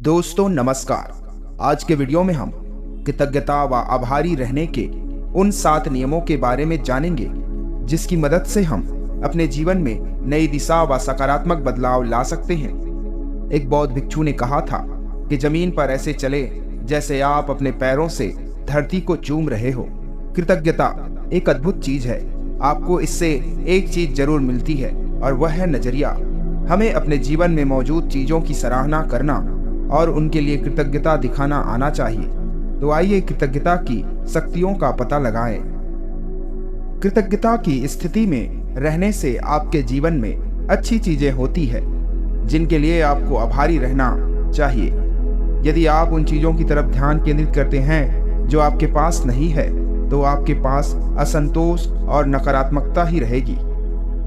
दोस्तों नमस्कार। आज के वीडियो में हम कृतज्ञता व आभारी रहने के उन 7 नियमों के बारे में जानेंगे जिसकी मदद से हम अपने जीवन में नई दिशा व सकारात्मक बदलाव ला सकते हैं। एक बौद्ध भिक्षु ने कहा था कि जमीन पर ऐसे चले जैसे आप अपने पैरों से धरती को चूम रहे हो। कृतज्ञता एक अद्भुत चीज है। आपको इससे एक चीज जरूर मिलती है और वह है नजरिया। हमें अपने जीवन में मौजूद चीजों की सराहना करना और उनके लिए कृतज्ञता दिखाना आना चाहिए। तो आइए कृतज्ञता की शक्तियों का पता लगाएं। कृतज्ञता की स्थिति में रहने से आपके जीवन में अच्छी चीजें होती है जिनके लिए आपको आभारी रहना चाहिए। यदि आप उन चीजों की तरफ ध्यान केंद्रित करते हैं जो आपके पास नहीं है तो आपके पास असंतोष और नकारात्मकता ही रहेगी।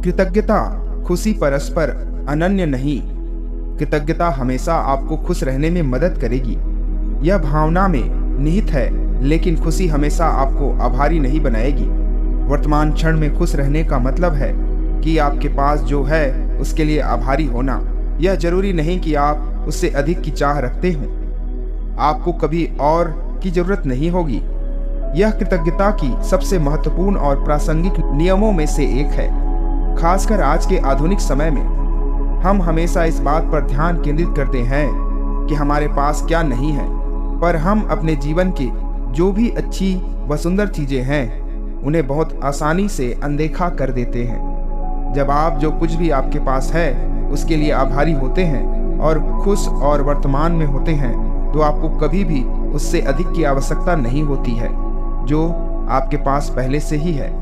कृतज्ञता खुशी परस्पर अनन्य नहीं। कृतज्ञता हमेशा आपको खुश रहने में मदद करेगी। यह भावना में निहित है, लेकिन खुशी हमेशा आपको आभारी नहीं बनाएगी। वर्तमान क्षण में खुश रहने का मतलब है कि आपके पास जो है उसके लिए आभारी होना। यह जरूरी नहीं कि आप उससे अधिक की चाह रखते हों। आपको कभी और की जरूरत नहीं होगी। यह कृतज्ञता की सबसे महत्वपूर्ण और प्रासंगिक नियमों में से एक है। खासकर आज के आधुनिक समय में हम हमेशा इस बात पर ध्यान केंद्रित करते हैं कि हमारे पास क्या नहीं है, पर हम अपने जीवन की जो भी अच्छी व सुंदर चीजें हैं उन्हें बहुत आसानी से अनदेखा कर देते हैं। जब आप जो कुछ भी आपके पास है उसके लिए आभारी होते हैं और खुश और वर्तमान में होते हैं तो आपको कभी भी उससे अधिक की आवश्यकता नहीं होती है जो आपके पास पहले से ही है।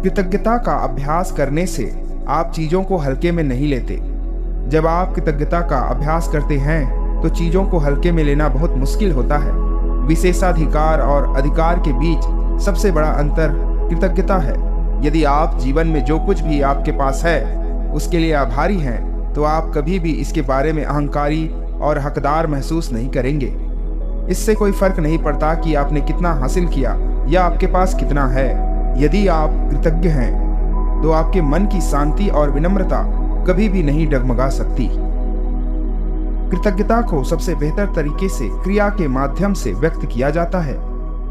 कृतज्ञता का अभ्यास करने से आप चीजों को हल्के में नहीं लेते। जब आप कृतज्ञता का अभ्यास करते हैं तो चीजों को हल्के में लेना बहुत मुश्किल होता है। विशेषाधिकार और अधिकार के बीच सबसे बड़ा अंतर कृतज्ञता है। यदि आप जीवन में जो कुछ भी आपके पास है उसके लिए आभारी हैं तो आप कभी भी इसके बारे में अहंकारी और हकदार महसूस नहीं करेंगे। इससे कोई फर्क नहीं पड़ता कि आपने कितना हासिल किया या आपके पास कितना है। यदि आप कृतज्ञ हैं तो आपके मन की शांति और विनम्रता कभी भी नहीं डगमगा सकती। कृतज्ञता को सबसे बेहतर तरीके से क्रिया के माध्यम से व्यक्त किया जाता है।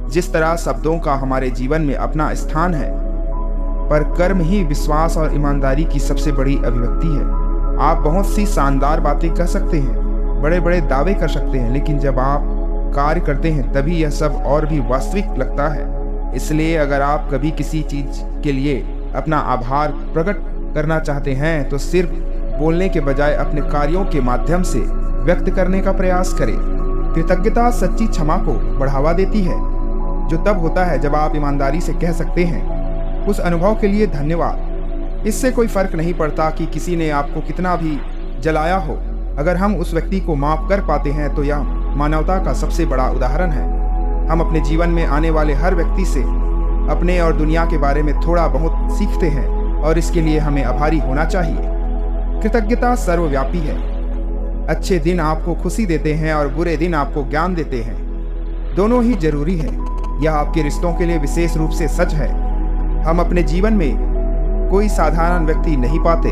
जिस तरह शब्दों का हमारे जीवन में अपना स्थान है, पर कर्म ही विश्वास और ईमानदारी की सबसे बड़ी अभिव्यक्ति है। आप बहुत सी शानदार बातें कह सकते हैं, बड़े बड़े दावे कर सकते हैं, लेकिन जब आप कार्य करते हैं तभी यह सब और भी वास्तविक लगता है। इसलिए अगर आप कभी किसी चीज के लिए अपना आभार प्रकट करना चाहते हैं तो सिर्फ बोलने के बजाय अपने कार्यों के माध्यम से व्यक्त करने का प्रयास करें। कृतज्ञता सच्ची क्षमा को बढ़ावा देती है, जो तब होता है जब आप ईमानदारी से कह सकते हैं उस अनुभव के लिए धन्यवाद। इससे कोई फर्क नहीं पड़ता कि किसी ने आपको कितना भी जलाया हो। अगर हम उस व्यक्ति को माफ कर पाते हैं तो यह मानवता का सबसे बड़ा उदाहरण है। हम अपने जीवन में आने वाले हर व्यक्ति से अपने और दुनिया के बारे में थोड़ा बहुत सीखते हैं और इसके लिए हमें आभारी होना चाहिए। कृतज्ञता सर्वव्यापी है। अच्छे दिन आपको खुशी देते हैं और बुरे दिन आपको ज्ञान देते हैं। दोनों ही जरूरी है। यह आपके रिश्तों के लिए विशेष रूप से सच है। हम अपने जीवन में कोई साधारण व्यक्ति नहीं पाते।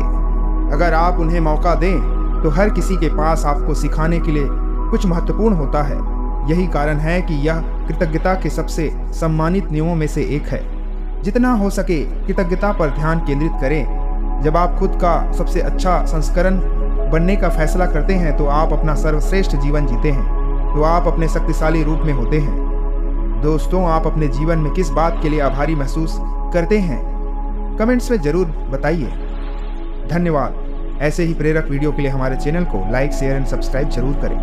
अगर आप उन्हें मौका दें तो हर किसी के पास आपको सिखाने के लिए कुछ महत्वपूर्ण होता है। यही कारण है कि यह कृतज्ञता के सबसे सम्मानित नियमों में से एक है। जितना हो सके कृतज्ञता पर ध्यान केंद्रित करें। जब आप खुद का सबसे अच्छा संस्करण बनने का फैसला करते हैं तो आप अपना सर्वश्रेष्ठ जीवन जीते हैं, तो आप अपने शक्तिशाली रूप में होते हैं। दोस्तों, आप अपने जीवन में किस बात के लिए आभारी महसूस करते हैं? कमेंट्स में जरूर बताइए। धन्यवाद। ऐसे ही प्रेरक वीडियो के लिए हमारे चैनल को लाइक, शेयर एंड सब्सक्राइब जरूर करें।